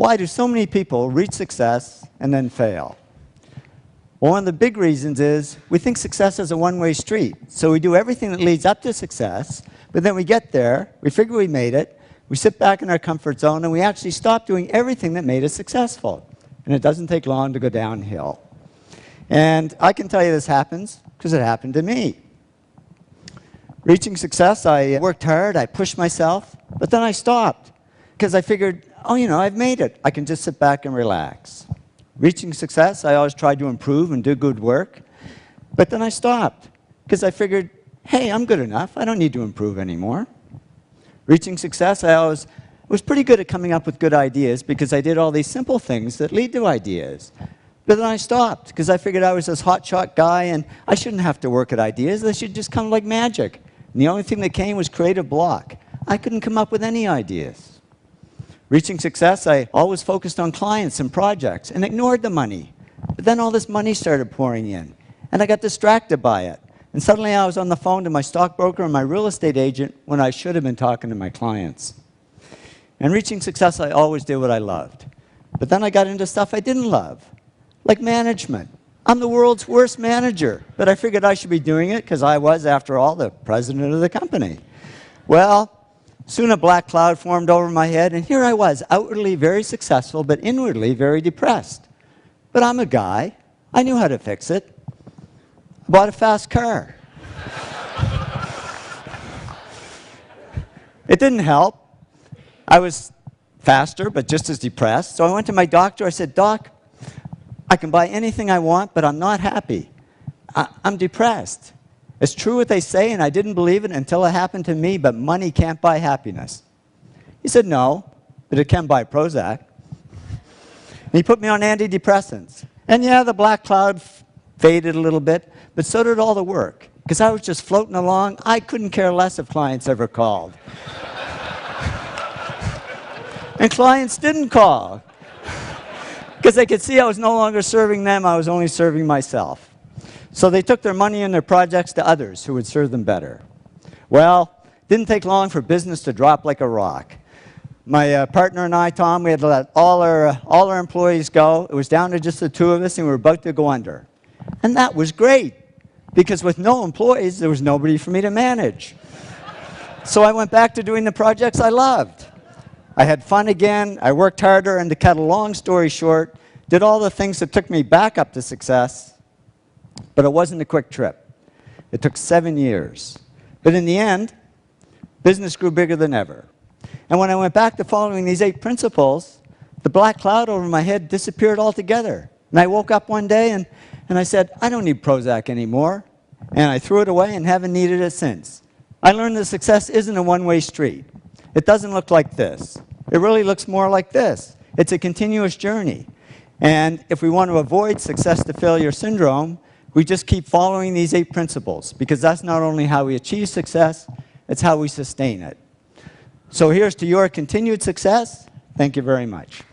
Why do so many people reach success and then fail? Well, one of the big reasons is we think success is a one-way street. So we do everything that leads up to success, but then we get there, we figure we made it, we sit back in our comfort zone, and we actually stop doing everything that made us successful. And it doesn't take long to go downhill. And I can tell you this happens because it happened to me. Reaching success, I worked hard, I pushed myself, but then I stopped because I figured, oh, you know, I've made it. I can just sit back and relax. Reaching success, I always tried to improve and do good work, but then I stopped because I figured, hey, I'm good enough. I don't need to improve anymore. Reaching success, I always was pretty good at coming up with good ideas because I did all these simple things that lead to ideas. But then I stopped because I figured I was this hotshot guy and I shouldn't have to work at ideas. They should just come like magic. And the only thing that came was creative block. I couldn't come up with any ideas. Reaching success, I always focused on clients and projects and ignored the money. But then all this money started pouring in, and I got distracted by it. And suddenly I was on the phone to my stockbroker and my real estate agent when I should have been talking to my clients. And reaching success, I always did what I loved. But then I got into stuff I didn't love, like management. I'm the world's worst manager, but I figured I should be doing it because I was, after all, the president of the company. Well, soon a black cloud formed over my head, and here I was, outwardly very successful, but inwardly very depressed. But I'm a guy. I knew how to fix it. I bought a fast car. It didn't help. I was faster, but just as depressed. So I went to my doctor. I said, Doc, I can buy anything I want, but I'm not happy. I'm depressed. It's true what they say, and I didn't believe it until it happened to me, but money can't buy happiness. He said, no, but it can buy Prozac. And he put me on antidepressants. And yeah, the black cloud faded a little bit, but so did all the work, because I was just floating along. I couldn't care less if clients ever called. And clients didn't call, because they could see I was no longer serving them, I was only serving myself. So they took their money and their projects to others who would serve them better. Well, it didn't take long for business to drop like a rock. My partner and I, Tom, we had to let all our employees go. It was down to just the two of us, and we were about to go under. And that was great, because with no employees, there was nobody for me to manage. So I went back to doing the projects I loved. I had fun again, I worked harder, and to cut a long story short, did all the things that took me back up to success. But it wasn't a quick trip. It took 7 years. But in the end, business grew bigger than ever. And when I went back to following these 8 principles, the black cloud over my head disappeared altogether. And I woke up one day and I said, I don't need Prozac anymore. And I threw it away and haven't needed it since. I learned that success isn't a one-way street. It doesn't look like this. It really looks more like this. It's a continuous journey. And if we want to avoid success to failure syndrome, we just keep following these 8 principles, because that's not only how we achieve success, it's how we sustain it. So here's to your continued success. Thank you very much.